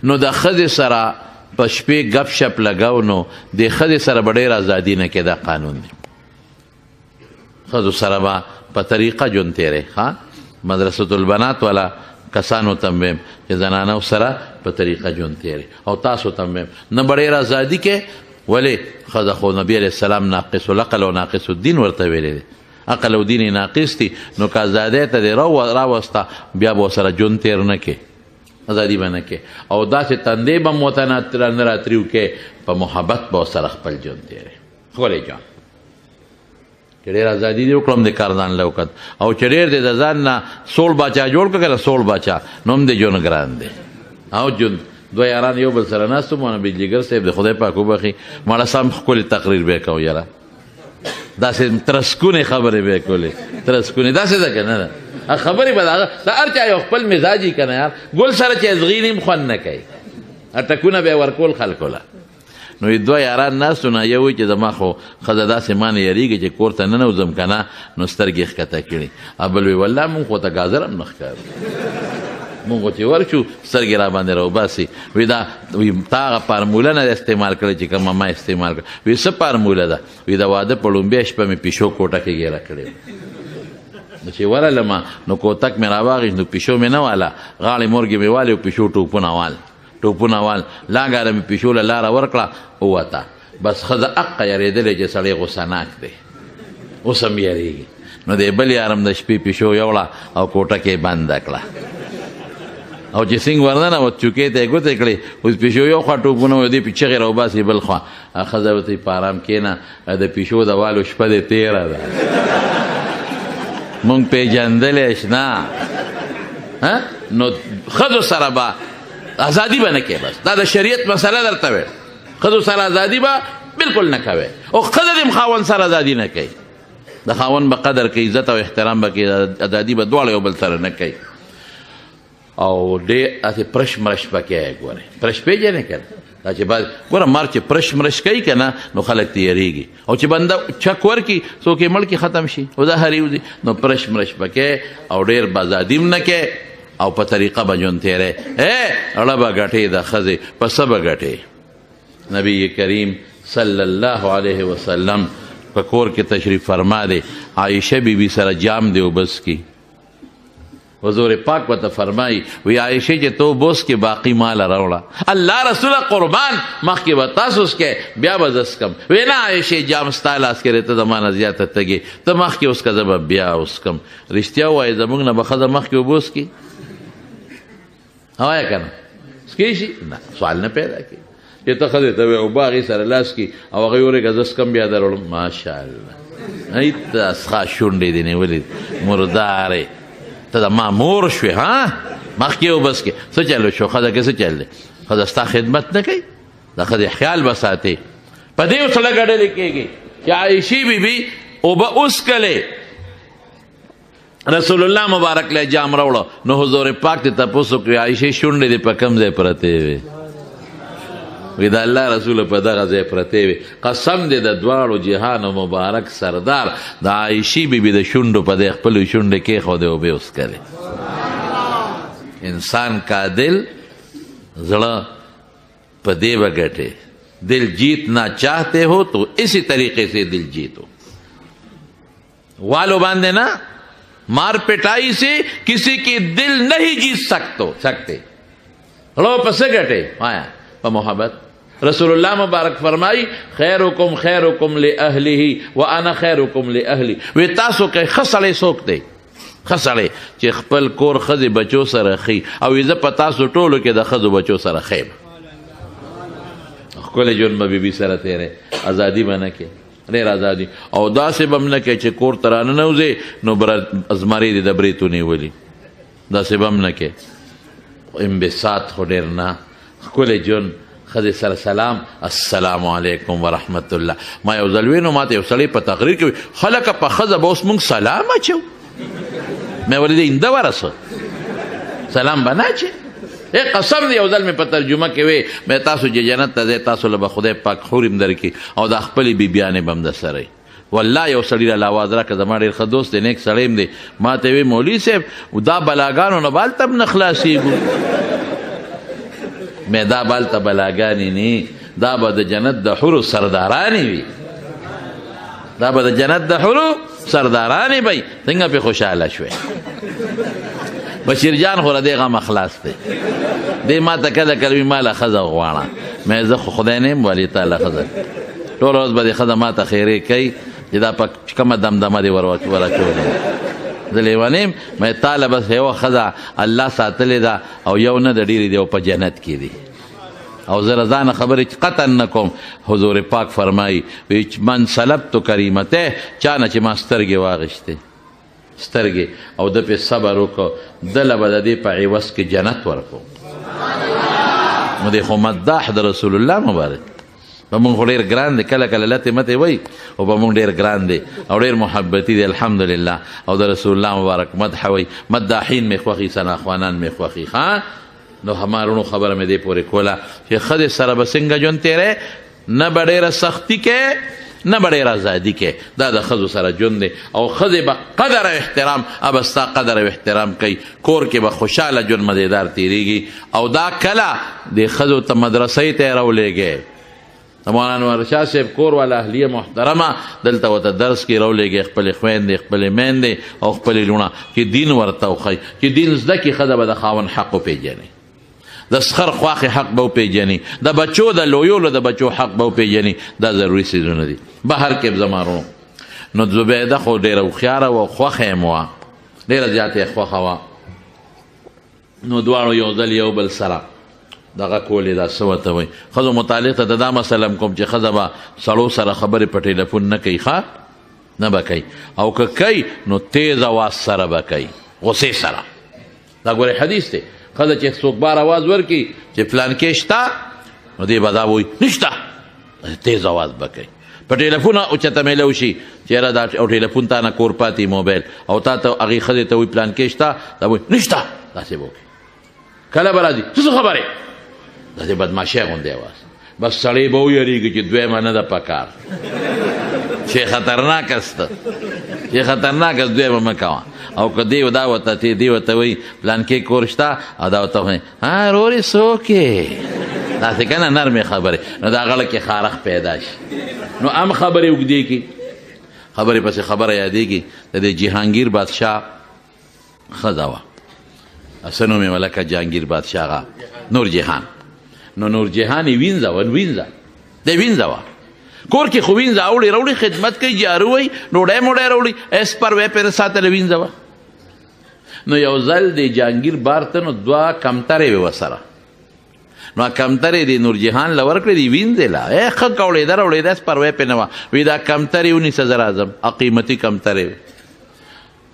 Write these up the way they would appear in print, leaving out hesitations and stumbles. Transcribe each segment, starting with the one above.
نو د ښځې سره په شپې ګپ شپ لګو نو د ښځې سره به ډېر ازادي نه کې دا قانون دی ښځو سره به په طریقه ژوند تېری مدرسة البنات والا کسانو ته هم ویم چې زنانو سره په طریقه ژوند تېری او تاسو ته هم ویم نه به ډېر ازادي کې ولې ښځه خو نبي علیه السلام ناقص العقل او ناقص الدین ورته ویلی دی عقل او دین ناقص دي نو که ازادۍ ته دې راوسته بیا به ورسره ژوند تېر نه کې ازادي به نه کې او داسې تندې به هم ورته نه راتریو کې په محبت به ورسره خپل ژوند تېری ښکلی جان چې ډېر ازادي دې وکړم د کار ځان له وکت او چې ډېر دې د ځان نه سوړ باچا جوړ کړه که نه سوړ باچا نو هم دې ژوند ګران دی او ژوند دوه یاران یو بل سره ناست وو مولانا بجلیګر صاحب د خدای پاک وبخي ماړه سم ښکلې تقریر به یې کوو یاره داسې ترسکونې خبرې به یې کولې ترسکونې داسې ده که نه ده خبرې به د هر چا یو خپل مزاجي که نه یار ګل سره چې ازغین هم خوند نه کوي ټکونه به یې ورکول خلکو له نو دوه یاران ناستو نه یو وایي چې زما خو ښځه داسې ما نه یېرېږي چې کور ته ننوځم که نه نو سترګې ښکته کړي بل وایي والله مونږ خو ته ګازر هم نه ښکارو مونږ خو چې ورشو سترګې را باندې راوباسي وایي دا تا هغه فارموله نه ده استعمال کړې چې کومه ما استعمال کړه وایي څه فارموله ده وایي د واده په لومبۍ شپه مې پیشو کوټه کې ګیره کړې نو چې ورغلم نو کوتک مې راواغېست نو پیشو مې نه واله غاړې مورګې مې والې او پیشو ټوپونه وال لاګاره مې پیشو له لاره ورکړه ووته بس ښځه اقه یېرېدلې چې سړی غوسهناک دی اوس هم یېرېږي نو د بل یارم د شپې پیشو یوړه او کوټه کې بنده کړه او چې څنګه ورننه وت چوکۍ ته یې ګوتې کړې اوس پیشو یو خوا ټوپونه و دې چغې راوباسي بل خوا ښځه ورته په ارام کښېنه د پیشو د والو شپه دې تېره ده مونږ پېژندلی اشنا نو ښځو سره به ازادي به نه کوې بس دا د شریعت مسله درته ویل ښځو سره ازادي به بلکل نه کوې او ښځه دې هم خاوند سره ازادي نه کوي د خاوند به قدر کوي عزت او احترام به کوي ازادي به دواړه یو بل سره نه کوي او ډېر هسې پرش مرش به کوي ګورې پرش پېژنې که نه دا چې بعد ګوره مار چې پرش مرش کوي که نه نو خلک ته یېرېږي او چې بنده چک ورکړي څوک یې مړ کړي ختم شي او دا هریو دي نو پرش مرش به کوي او ډېر به ازادي هم نه کوي او په طریقه به ژوند تېری اړه به ګټې د ښځې په څه به ګټې نبی کریم صلی الله علیه وسلم په کور کې تشریف فرما دی عایشه بیبي سره جام دی اوبس کی حضور پاک ورته فرمایي وی عایشه چې تو اوبس کې باقي ماله راوړه الله رسوله قربان مخکې به تاسو څکئ بیا به زه څکم وی نه عایشې جام ستا لاس کې دی ته زما نه زیاته تږې ته مخکې وڅکه زه به بیا وڅکم رښتیا ووایې زموږ نه به ښځه مخکې اوبه وڅکي هوایا که نه څکې شي نه سوال نه پیدا کوي چې ته ښځې ته وایې اوبه هغې سره لاس کړي او هغې ورېږه زه څکم بیا دروړم ماشاءالله ای ته څښا شونډې دې نیولې مردارې ته د ما مور شوې مخکې اوبه څکې څه چل شو ښځه کې څه چل دی ښځه ستا خدمت نه کوي د ښځې خیال به ساتې په دې وسله ګډلې کېږي چې عایشې بیبي اوبه وڅکلې رسول الله مبارک له جام راوړه نو حضور پاک ته تپوس وکړي عایشې شونډې دې په کوم ځای پرتې وې وی د الله رسول په دغه ځای پرتې وې قسم دې د دواړو جهانو مبارک سردار د عایشې بیبي د شونډو په دې خپلو شونډې کېښودې اوبې وڅکلې انسان کا دل زړه په دې به ګټې دل جیتنا چاہتے ہو تو اسی طریقے سے دل جیتو والو باندھے نا مار پٹائی سے کسی کی دل نہیں جیت سکتے لو پس گٹے آیا محبت رسول اللہ مبارک فرمائی خیرکم خیرکم لأہلہ وانا خیرکم لأہلی وی تاسو که خسڑے سوک دے خسڑے چې خپل کور خزی بچو سره خی او زه په تاسو ټولو کې د خزو بچو سره خیم خپل جون به بیبي سره تیرې ازادي به نه کې ډېر ازادي او داسې به هم نه کې چې کور ته راننوځې نو ازمرې دې د برېتو نیولي داسې به هم نه کې انبساط خو ډېر نه ښکلی جون ښځې سره سلام السلام علیکم ورحمت الله ما یو ځل وینو ما ته یو سړی په تقریر کې وي خلکه په ښځه به اوس موږ سلام اچو مې ولې اینده ورسه سلام به نه اچې قسم دی یو ځل مې په ترجمه کې وی مې تاسو چې جنت ته ځئ تاسو له به خدای پاک حور هم درکړي او د خپلې بیبیانې به هم د سره والله یو سړي راله اواز راکړه زما ډېر ښه دوست دی نیک سړی هم دی ما ته وی مولوي صاحب دا بلاګانو نه به هلته هم نه خلاصېږو مې دا بالته بلاګانې نه دا به د جنت د حورو سردارانې وي دا به د جنت د حورو سردارانې وي څنګه پې خوشحاله شوې بشیر جان خو له دې غمه خلاص دی دې ما ته کله کله وي ماله ښځه غواړه مې زه خو خدای نه یم ولې تعالی ښځه ټوله ورځ به دې ښځه ما ته خیرې کوي چې دا په کومه دمدمه دې ور اچولې زه لیونی یم مې تاله بس یوه ښځه الله ساتلې ده او یو نه د ډېرې دی او په جنت کې دي او زه رضانه خبرې قطعا نه کوم حضور پاک فرمایي من سلبتو کریمته چا نه چې ما سترګې واغېستې سترګې او ده پې صبر وکړو دله به د دې په عوض کې جنت ورکړو نو دی خو مداح د رسول الله مبارک په مونږ خو ډېر ګران دی کله کله لتې متې وایي او په مونږ ډېر ګران دی او ډېر محبتي دی الحمدلله او د رسول الله مبارک مدح وایي مداحین مې خوښي ثناخوانان مې خوښي ښه نو همارونو خبره مې دې پورې کوله چې ښځې سره به څنګه ژوند تېری نه به ډېره سختي کې نه به ډېره ازادي کې دا د ښځو سره ژوند دی او ښځې به قدر او احترام به ستا قدر او احترام کوي کور کې به خوشحاله ژوند مزېدار تېرېږي او دا کله د ښځو ته مدرسۍ ته یې راولېږې د مولانا انور شاه صاحب کور والا اهلیه محترمه دلته ورته درس کې راولېږې خپلې خویندې خپلې میندې او خپلې لوڼه چې دین ورته وښایي چې دین زده کړي ښځه به د خاوند حق وپېژني د سخر خواښې حق به وپېژني د بچو د لویولو د بچو حق به وپېژني دا ضروري څیزونه دي بهر کې زما وروڼو نو زبیده خو ډېره هوښیاره وه خوښه یې وه ډېره زیاته یې خوښه وه نو دواړو یو ځل یو بل سره دغه کولې دا څه ورته وایي ښځو متعلق ته دا مسله کوم چې ښځه به سړو سره خبرې په ټیلیفون نه کوي ښه نه به کوي او که کوي نو تیز اواز سره به کوي غصې سره دا ګورې حدیث دی ښځه چې څوک بار اواز ورکړي چې فلانکې شته نو دې به دا وایي نشته تیز اواز به کوي په ټیلیفون اوچته میله وشي چې یاره دا او ټیلیفون تا نه کور پاتې موبایل او تا ته هغې ښځې ته وایي پلانکې شته دا وایي نشته داسې به وکړي کله به راځي څه خبرې داسې بدماشۍ غوندې اواز بس سړی به ویرېږي چې دویمه نه ده پکار چې خطرناک است چې خطرناک است دویمه مه کوه او که دی دا ورته دی ورته وایي پلانکې کور شته او دا ورته وایي ها رورې څوک یې داسې که نه نرمې خبرې نو دا غړه کې خارخ پیدا شي نو هم خبرې اوږدې کړي خبرې پسې خبره یادېږي د دې جهانګیر بادشاه ښځه وه څه نوم یې ملکه جهانګیر بادشاه هغه نور جهان نو نور جهان یې وینځه دی وینځه وه کور کې خو وینځه راوړي خدمت کوي جارو وایي ډوډۍ موډۍ راوړي ایس پر وی پرې ساتله وینځه وه نو یو ځل د جهانګیر بار ته نو دوه کمترې وې ورسره نو کمترې د نور جهان له ورکړې دي وینځې له ښه کوړېده راوړېده ایس پر وی پرې نه وه وی دا کمترې ونیسه زه راځم قیمتي کمترې وې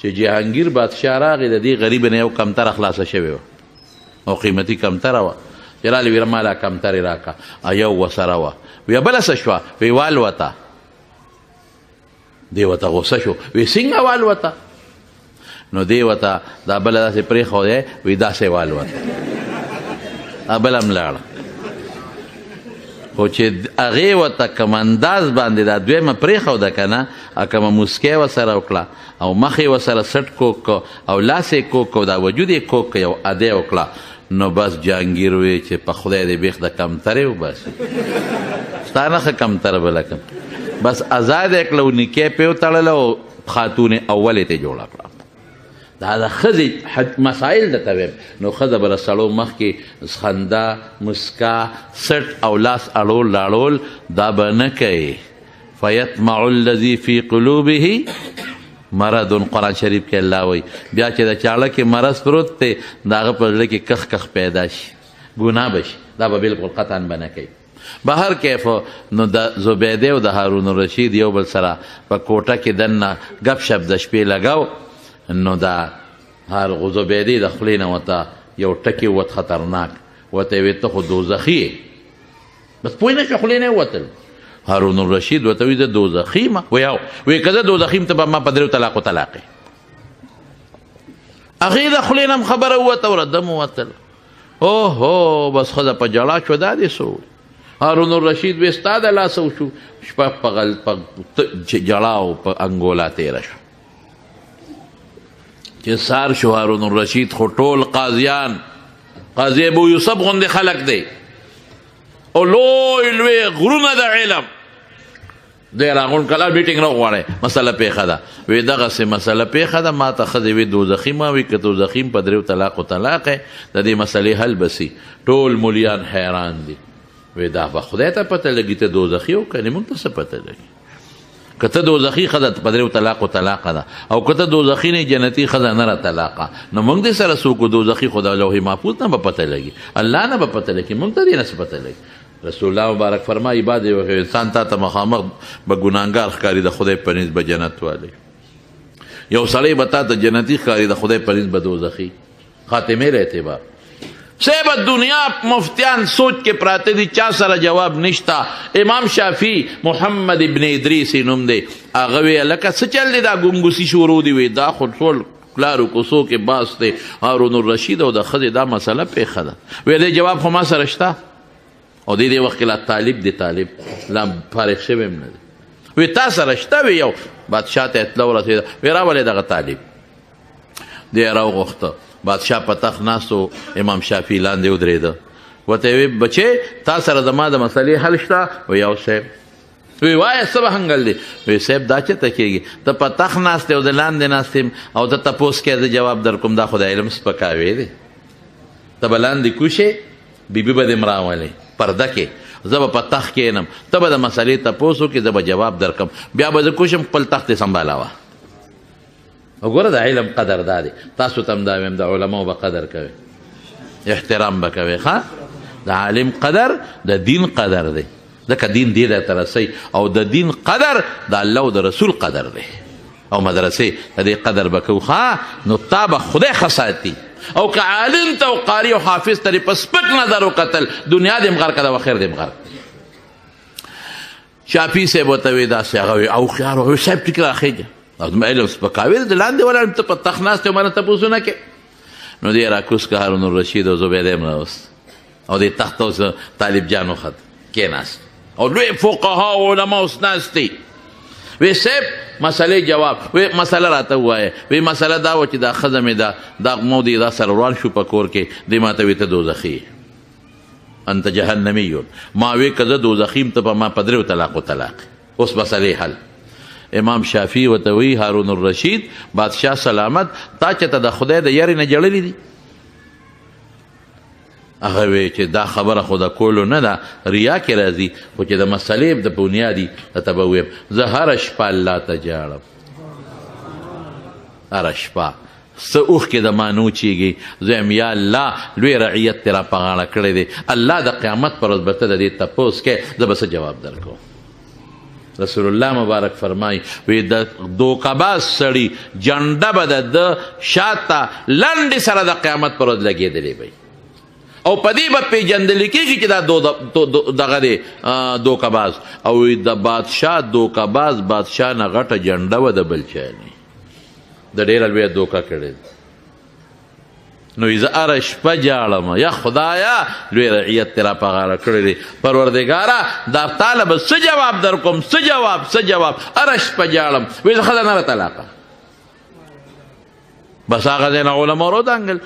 چې جهانګیر بادشاه راغی د دې غریب نه یو کمتره خلاصه شوې وه او قیمتي کمتره وه چې رالې ویره ما لا کمترې راکړه یو ورسره وه وی بله څه شوه وی والوته دې ورته غوسه شو وی څنګه والوته نو دې ورته دا بله داسې پرېښودی وی داسې والوته بله هم لاړه خو چې هغې ورته کوم انداز باندې دا دویمه پرېښوده که نه کومه موسکۍ ورسره وکړه او مخ یې ورسره سټ کوک کو او لاس یې کوک کو دا وجود یې کوک کو یو اده یې وکړه نو بس جهانګیر وی چې په خدای دې بیخ د کمترې وباسي ستا نه ښه کمتره به لکم بس ازاد یې کړه او نکۍ پې وتړله او خاتون اول یې ته جوړه کړه دا د ښځې مسایل درته ویم نو ښځه به له سړو مخکې خندا مسکا سټ او لاس اړول لاړول دا به نه کوي فیطمع الذي فی قلوبه مرض قرآن شریف کې الله وایي بیا چې د چاړه کې مرض پروت دی د هغه په زړه کې کخ کخ پیدا شي ګناه به شي دا به بالکل قطعا به نه کوي بهر کیف نو د زبیده او د هارون الرشید یو بل سره په کوټه کې دننه ګپ شپ د شپې لګاو نو دا هر زبیدې د خولې نه ورته یو ټکي وت خطرناک ورته یې ویې ته خو دوزخي یې بس پوه نه شوه خولې نه یې وتل هارون الرشید ورته وایي زه دوزخي یم وایي که زه دوزخي یم ته به ما په دریو طلاقو طلاق یې هغې د خولې نه هم خبره ووته او ردم ووتل اوهو بس ښځه په ژړا شوه دا دې څه هارون الرشید وایي ستا د لاسه وشو شپه په ژړا او په انګولا تېره شوه چې سار شو هارون الرشید خو ټول قاضیان قاضی ابو یوسف غوندې خلک دی او لوی لوی غرونه د علم دی راغون کله میټینګ نه غواړي مسله پیښه ده وی دغسې مسله پیښه ده ما ته ښځې وي دوزخي ما وي که دوزخي م په دریو طلاقو طلاق د دې مسلې حل بسي ټول مولیان حیران دي وی دا به خدای ته پته لګي ته دوزخي او کنې موږ ته څه پته لګي که ته دوزخي ښځه په دریو طلاقو طلاقه ده او که ته دوزخي نه جنتي ښځه نه را طلاقه نو موږ دې سره څوک دوزخي خو د لوح محفوظ نه به پته لګي الله نه به پته لګي موږ ته دې نه څه پته لګي رسول الله مبارک فرمایي بعد یو انسان تا ته مخامخ به ګناهګار ښکاري د خدای په نسبت به جنت والی یو سړی به تا ته جنتي ښکاري د خدای په نسبت به دوزخي خاتمې له اعتبار صاحب دنیا مفتیان سوچ کې پراته دي چا سره جواب نشتا امام شافعي محمد ابن ادریس نوم دی هغه وی لکه څه چل دی دا ګونګوسي شروع دی وی دا خو ټول پلارو کوڅو کې باس دی هارون الرشید او د ښځې دا مسله پیښه ده وی دی جواب خو ما سره شته او دې وخت کې لا طالب دی طالب لا فارغ شوی هم نه دی وی تا سره شته وی یو بادشاه ته اطلاع ورسېده وی راولې دغه طالب دی راوغوښته بادشاه په تخت ناست و امام شافعي لاندې ودرېده ورته وی بچې تا سره زما د مسلې حل شته وی یو صاحب وی وایه څه به حنګل دی وی صاحب دا چېرته کېږي ته په تخت ناست او د لاندې ناست یم او ته تپوس کې زه جواب در کوم دا خو د علم سپکاوی دی ته به لاندې کوشې بیبي به دې م راولې پرده کې زه به په تخت کښېنم ته به د مسلې تپوس وکړې زه به جواب در کړم بیا به زه کوشم خپل تخت یې سنبالاوه وګوره د علم قدر دا دی تاسو ته هم دا ویم د علماو به قدر کوئ احترام به کوئ ښه د عالم قدر د دین قدر دی ځکه دین دې ته رسوي او د دین قدر د الله او د رسول قدر دی او مدرسې د دې قدر به کوو ښه نو تا به خدای ښه ساتي او که عالم ته او قاري او حافظ ته په سپک نظر وکتل دنیا دې م غر کړه و خیر دې م غر شافعي صاحب ورته وی داسې هغه وی او خیار وی صاحب ټیک راخېږه او زما علم سپکاوی د لاندې ولاړ ته په تخت ناست یې مانه تپوسونه کې نو دې راکوز که هارون الرشید او زبیده م راوست او دې تخت اوس طالب جان وخت کېناست او لوی فقها او علما اوس ناست دي وی صاحب مسلې جواب وی مسله راته ووایه وی مسله دا وه چې دا ښځه مې دا مو دې دا سره روان شو په کور کې دې ما ته وی ته دوزخي انت جهنمیون ما وی که زه دوزخي م ته په ما په دریو طلاقو طلاق اوس مسلې حل امام شافعي ورته وی هارون الرشید بادشاه سلامت تا چې ته د خدای د یارې نه جړلې دي هغه وی چې دا خبره خو د کولو نه ده ریا کې راځي خو چې د مسلې د بنیادي درته به ویم زه هره شپه الله ته جاړم هره شپه څه اوښکې د ما نه وچېږي زه یم یا الله لوی رعیت دې را په غاړه کړی دی الله د قیامت پر ورځ به ته د دې تپوس کې زه به څه جواب درکوم رسول الله مبارک فرمای وی د دوکباز سړي جنډه به د شاته لنډې سره د قیامت پر ورځ لګېدلې وی او په دې به پېژندل کېږي چې دا دغه دی دوکباز او د بادشاه دوکباز بادشاه نه غټه جنډه وه د بل چا نه د ډېره لویه دوکه کړې نو زه هره شپه جاړم یا خدایه لوی رعیت تې را په غاړه کړی دی پروردګاره دا تاله به څه جواب در کوم څه جواب هره شپه جاړم وایي زه ښځه نه راطلاقه بس هغه ځای نه علما ورودانګل